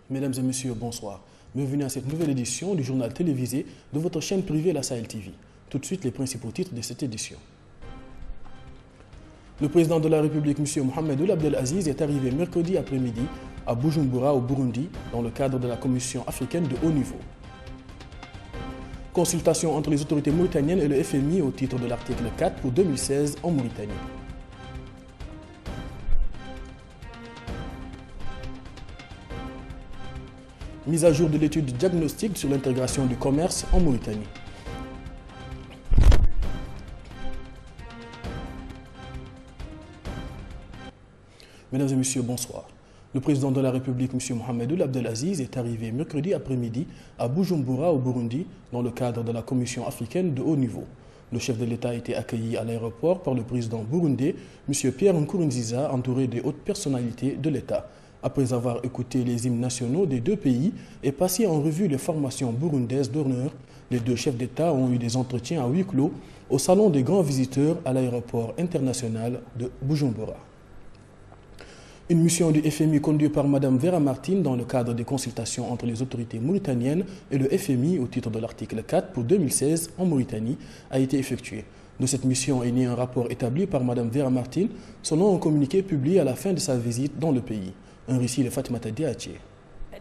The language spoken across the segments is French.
Mesdames et messieurs, bonsoir. Bienvenue à cette nouvelle édition du journal télévisé de votre chaîne privée La Sahel TV. Tout de suite, les principaux titres de cette édition. Le président de la République, M. Mohamed Ould Abdelaziz, est arrivé mercredi après-midi à Bujumbura, au Burundi, dans le cadre de la Commission africaine de haut niveau. Consultation entre les autorités mauritaniennes et le FMI au titre de l'article 4 pour 2016 en Mauritanie. Mise à jour de l'étude diagnostique sur l'intégration du commerce en Mauritanie. Mesdames et messieurs, bonsoir. Le président de la République, M. Mohamed Ould Abdelaziz, est arrivé mercredi après-midi à Bujumbura, au Burundi, dans le cadre de la Commission africaine de haut niveau. Le chef de l'État a été accueilli à l'aéroport par le président burundais, M. Pierre Nkurunziza, entouré des hautes personnalités de l'État. Après avoir écouté les hymnes nationaux des deux pays et passé en revue les formations burundaises d'honneur, les deux chefs d'État ont eu des entretiens à huis clos au salon des grands visiteurs à l'aéroport international de Bujumbura. Une mission du FMI conduite par Mme Vera Martin dans le cadre des consultations entre les autorités mauritaniennes et le FMI au titre de l'article 4 pour 2016 en Mauritanie a été effectuée. De cette mission est né un rapport établi par Mme Vera Martin selon un communiqué publié à la fin de sa visite dans le pays. Un récit de Fatimata Diaché.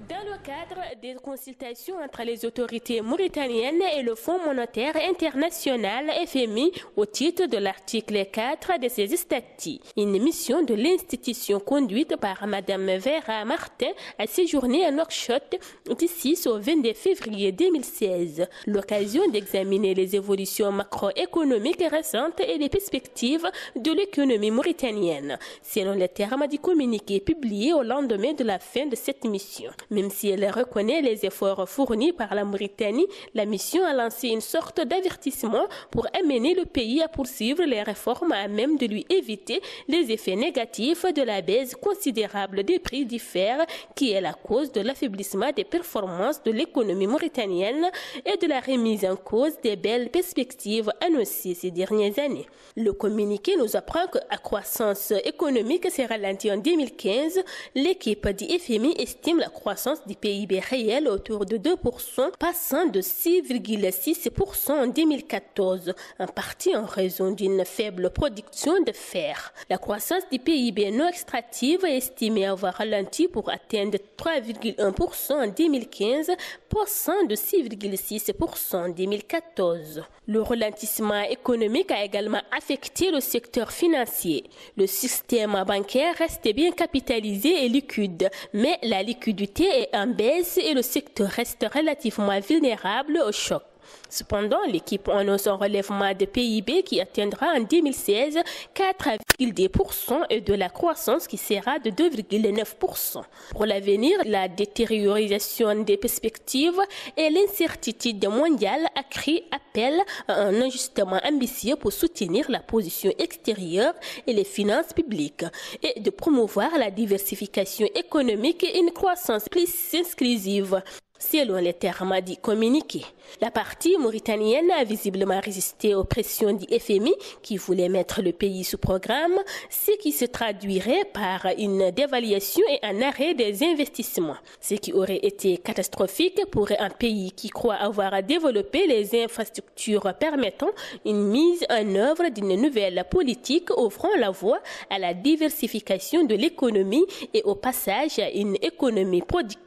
Dans le cadre des consultations entre les autorités mauritaniennes et le Fonds monétaire international FMI au titre de l'article 4 de ses statuts, une mission de l'institution conduite par Mme Vera Martin a séjourné à Nouakchott du 6 au 22 février 2016. L'occasion d'examiner les évolutions macroéconomiques récentes et les perspectives de l'économie mauritanienne, selon les termes du communiqué publié au lendemain de la fin de cette mission. Même si elle reconnaît les efforts fournis par la Mauritanie, la mission a lancé une sorte d'avertissement pour amener le pays à poursuivre les réformes à même de lui éviter les effets négatifs de la baisse considérable des prix du fer qui est la cause de l'affaiblissement des performances de l'économie mauritanienne et de la remise en cause des belles perspectives annoncées ces dernières années. Le communiqué nous apprend que la croissance économique s'est ralentie en 2015. L'équipe du FMI estime la croissance du PIB réel autour de 2%, passant de 6,6% en 2014, en partie en raison d'une faible production de fer. La croissance du PIB non extractive est estimée avoir ralenti pour atteindre 3,1% en 2015, passant de 6,6% en 2014. Le ralentissement économique a également affecté le secteur financier. Le système bancaire reste bien capitalisé et liquide, mais la liquidité est en baisse et le secteur reste relativement vulnérable au choc. Cependant, l'équipe annonce un relèvement de PIB qui atteindra en 2016 4,2% et de la croissance qui sera de 2,9%. Pour l'avenir, la détérioration des perspectives et l'incertitude mondiale accrue appellent à un ajustement ambitieux pour soutenir la position extérieure et les finances publiques et de promouvoir la diversification économique et une croissance plus inclusive. Selon les termes du communiqué, la partie mauritanienne a visiblement résisté aux pressions du FMI qui voulait mettre le pays sous programme, ce qui se traduirait par une dévaluation et un arrêt des investissements, ce qui aurait été catastrophique pour un pays qui croit avoir développé les infrastructures permettant une mise en œuvre d'une nouvelle politique offrant la voie à la diversification de l'économie et au passage à une économie productive.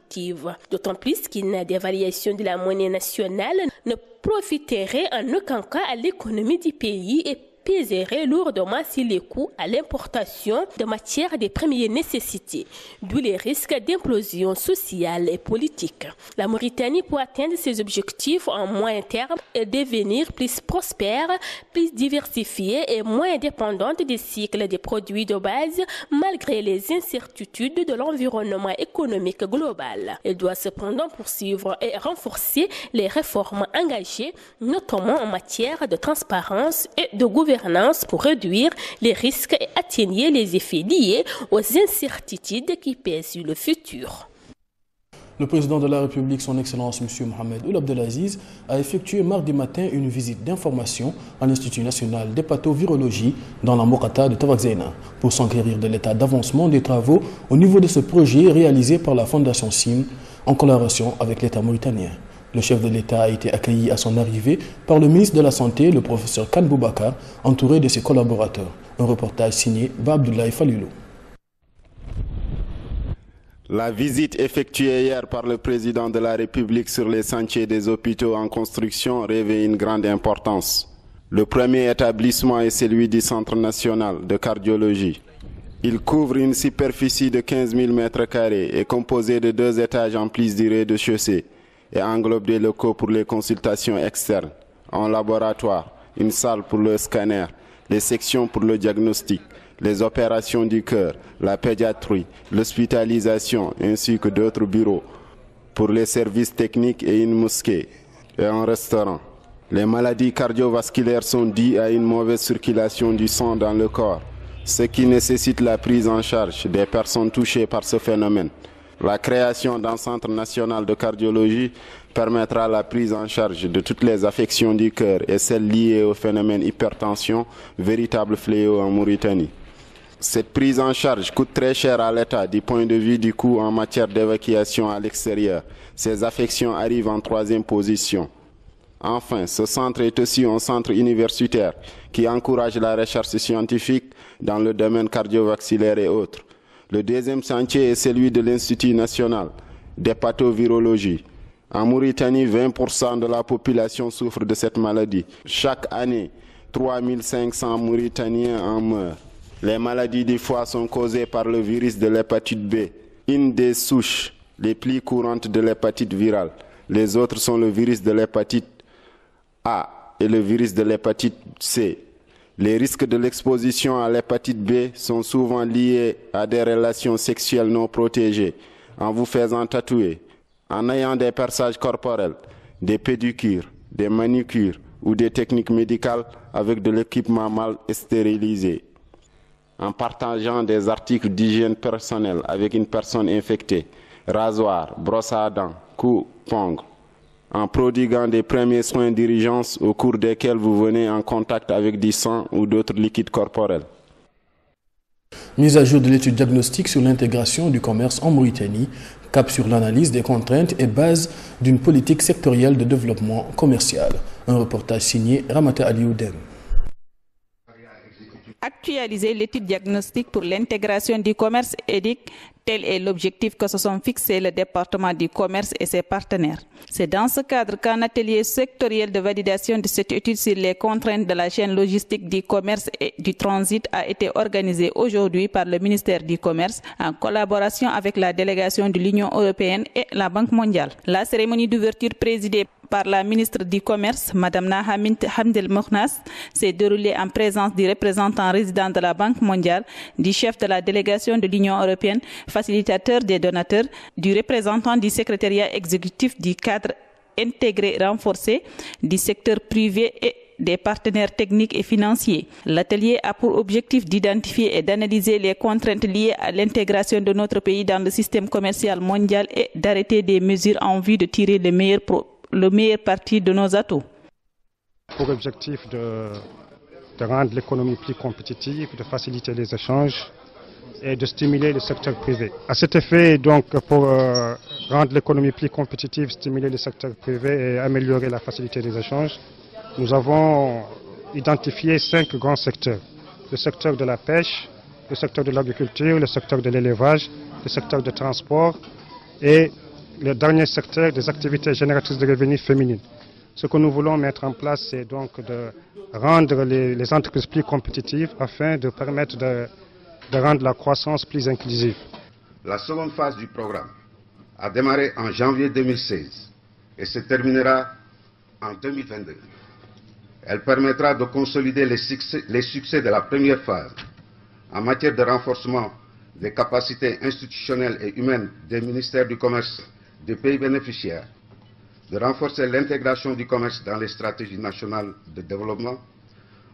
D'autant plus qu'une dévaluation de la monnaie nationale ne profiterait en aucun cas à l'économie du pays et pèserait lourdement sur les coûts à l'importation de matières de première nécessité, d'où les risques d'implosion sociale et politique. La Mauritanie, pour atteindre ses objectifs en moyen terme et devenir plus prospère, plus diversifiée et moins dépendante des cycles des produits de base, malgré les incertitudes de l'environnement économique global. Elle doit cependant poursuivre et renforcer les réformes engagées, notamment en matière de transparence et de gouvernance pour réduire les risques et atténuer les effets liés aux incertitudes qui pèsent sur le futur. Le président de la République, son Excellence M. Mohamed Ould Abdelaziz, a effectué mardi matin une visite d'information à l'Institut national d'hépatovirologie dans la Mokata de Tavakzena pour s'enquérir de l'état d'avancement des travaux au niveau de ce projet réalisé par la Fondation SIM en collaboration avec l'État mauritanien. Le chef de l'État a été accueilli à son arrivée par le ministre de la Santé, le professeur Kane Boubacar, entouré de ses collaborateurs. Un reportage signé Abdoulaye Falilou. La visite effectuée hier par le président de la République sur les chantiers des hôpitaux en construction revêt une grande importance. Le premier établissement est celui du Centre national de cardiologie. Il couvre une superficie de 15 000 m² et est composé de 2 étages en plus du rez-de-chaussée et englobe des locaux pour les consultations externes, un laboratoire, une salle pour le scanner, les sections pour le diagnostic, les opérations du cœur, la pédiatrie, l'hospitalisation ainsi que d'autres bureaux pour les services techniques et une mosquée et un restaurant. Les maladies cardiovasculaires sont dues à une mauvaise circulation du sang dans le corps, ce qui nécessite la prise en charge des personnes touchées par ce phénomène. La création d'un centre national de cardiologie permettra la prise en charge de toutes les affections du cœur et celles liées au phénomène hypertension, véritable fléau en Mauritanie. Cette prise en charge coûte très cher à l'État du point de vue du coût en matière d'évacuation à l'extérieur. Ces affections arrivent en 3e position. Enfin, ce centre est aussi un centre universitaire qui encourage la recherche scientifique dans le domaine cardiovasculaire et autres. Le deuxième chantier est celui de l'Institut national d'hépatovirologie. En Mauritanie, 20% de la population souffre de cette maladie. Chaque année, 3500 Mauritaniens en meurent. Les maladies du foie sont causées par le virus de l'hépatite B, une des souches les plus courantes de l'hépatite virale. Les autres sont le virus de l'hépatite A et le virus de l'hépatite C. Les risques de l'exposition à l'hépatite B sont souvent liés à des relations sexuelles non protégées, en vous faisant tatouer, en ayant des perçages corporels, des pédicures, des manicures ou des techniques médicales avec de l'équipement mal stérilisé, en partageant des articles d'hygiène personnelle avec une personne infectée, rasoir, brosse à dents, coupe-ongles, en prodiguant des premiers soins d'urgence au cours desquels vous venez en contact avec du sang ou d'autres liquides corporels. Mise à jour de l'étude diagnostique sur l'intégration du commerce en Mauritanie, cap sur l'analyse des contraintes et base d'une politique sectorielle de développement commercial. Un reportage signé Ramata Alioudem. Actualiser l'étude diagnostique pour l'intégration du commerce éthique, tel est l'objectif que se sont fixés le département du commerce et ses partenaires. C'est dans ce cadre qu'un atelier sectoriel de validation de cette étude sur les contraintes de la chaîne logistique du commerce et du transit a été organisé aujourd'hui par le ministère du Commerce en collaboration avec la délégation de l'Union européenne et la Banque mondiale. La cérémonie d'ouverture présidée par la ministre du Commerce, Mme Nahamint Hamdel Mokhnas, s'est déroulée en présence du représentant résident de la Banque mondiale, du chef de la délégation de l'Union européenne, facilitateur des donateurs, du représentant du secrétariat exécutif du cadre intégré renforcé, du secteur privé et des partenaires techniques et financiers. L'atelier a pour objectif d'identifier et d'analyser les contraintes liées à l'intégration de notre pays dans le système commercial mondial et d'arrêter des mesures en vue de tirer le meilleur parti de nos atouts. Pour objectif de rendre l'économie plus compétitive, de faciliter les échanges et de stimuler le secteur privé. À cet effet, donc, pour rendre l'économie plus compétitive, stimuler le secteur privé et améliorer la facilité des échanges, nous avons identifié 5 grands secteurs. Le secteur de la pêche, le secteur de l'agriculture, le secteur de l'élevage, le secteur de transport et le dernier secteur des activités génératrices de revenus féminines. Ce que nous voulons mettre en place, c'est donc de rendre les entreprises plus compétitives afin de permettre de rendre la croissance plus inclusive. La seconde phase du programme a démarré en janvier 2016 et se terminera en 2022. Elle permettra de consolider les succès de la première phase en matière de renforcement des capacités institutionnelles et humaines des ministères du commerce des pays bénéficiaires, de renforcer l'intégration du commerce dans les stratégies nationales de développement,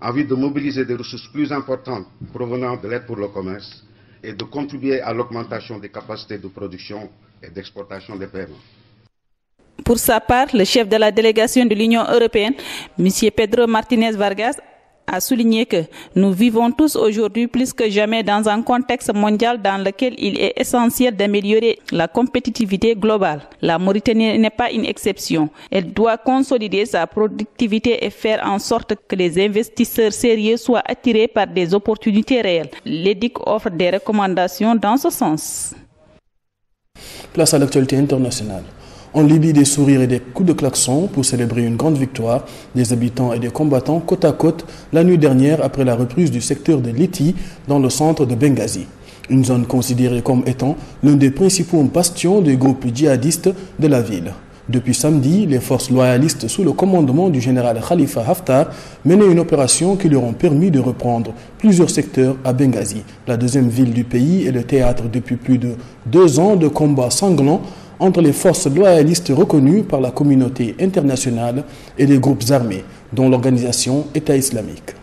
en vue de mobiliser des ressources plus importantes provenant de l'aide pour le commerce et de contribuer à l'augmentation des capacités de production et d'exportation des paiements. Pour sa part, le chef de la délégation de l'Union européenne, M. Pedro Martinez Vargas, a souligné que nous vivons tous aujourd'hui plus que jamais dans un contexte mondial dans lequel il est essentiel d'améliorer la compétitivité globale. La Mauritanie n'est pas une exception. Elle doit consolider sa productivité et faire en sorte que les investisseurs sérieux soient attirés par des opportunités réelles. L'EDIC offre des recommandations dans ce sens. Place à l'actualité internationale. En Libye, des sourires et des coups de klaxon pour célébrer une grande victoire des habitants et des combattants côte à côte la nuit dernière après la reprise du secteur de Liti dans le centre de Benghazi. Une zone considérée comme étant l'un des principaux bastions des groupes djihadistes de la ville. Depuis samedi, les forces loyalistes sous le commandement du général Khalifa Haftar menaient une opération qui leur ont permis de reprendre plusieurs secteurs à Benghazi. La deuxième ville du pays est le théâtre depuis plus de 2 ans de combats sanglants entre les forces loyalistes reconnues par la communauté internationale et les groupes armés, dont l'organisation État islamique.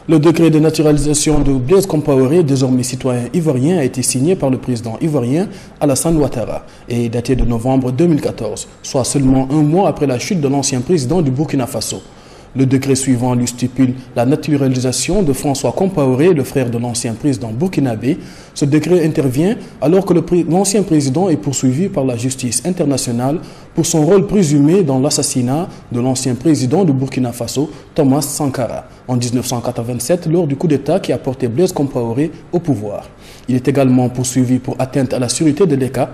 Le décret de naturalisation de Blaise Compaoré, désormais citoyen ivoirien, a été signé par le président ivoirien Alassane Ouattara et est daté de novembre 2014, soit seulement 1 mois après la chute de l'ancien président du Burkina Faso. Le décret suivant lui stipule la naturalisation de François Compaoré, le frère de l'ancien président burkinabé. Ce décret intervient alors que l'ancien président est poursuivi par la justice internationale pour son rôle présumé dans l'assassinat de l'ancien président du Burkina Faso, Thomas Sankara, en 1987 lors du coup d'État qui a porté Blaise Compaoré au pouvoir. Il est également poursuivi pour atteinte à la sûreté de l'État,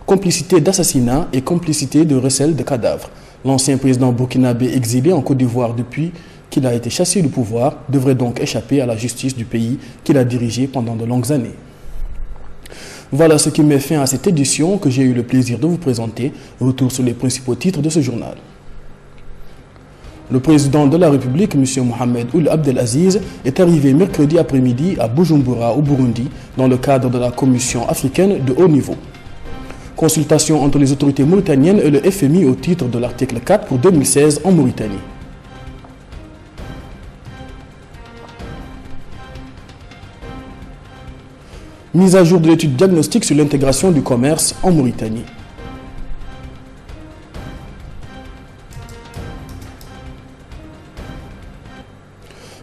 complicité d'assassinat et complicité de recel de cadavres. L'ancien président burkinabé exilé en Côte d'Ivoire depuis qu'il a été chassé du pouvoir devrait donc échapper à la justice du pays qu'il a dirigé pendant de longues années. Voilà ce qui met fin à cette édition que j'ai eu le plaisir de vous présenter. Retour sur les principaux titres de ce journal. Le président de la République, M. Mohamed Ould Abdelaziz, est arrivé mercredi après-midi à Bujumbura, au Burundi, dans le cadre de la Commission africaine de haut niveau. Consultation entre les autorités mauritaniennes et le FMI au titre de l'article 4 pour 2016 en Mauritanie. Mise à jour de l'étude diagnostique sur l'intégration du commerce en Mauritanie.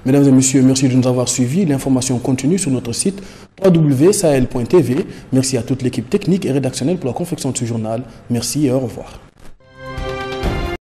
Mesdames et messieurs, merci de nous avoir suivis. L'information continue sur notre site www.sahel.tv. Merci à toute l'équipe technique et rédactionnelle pour la confection de ce journal. Merci et au revoir.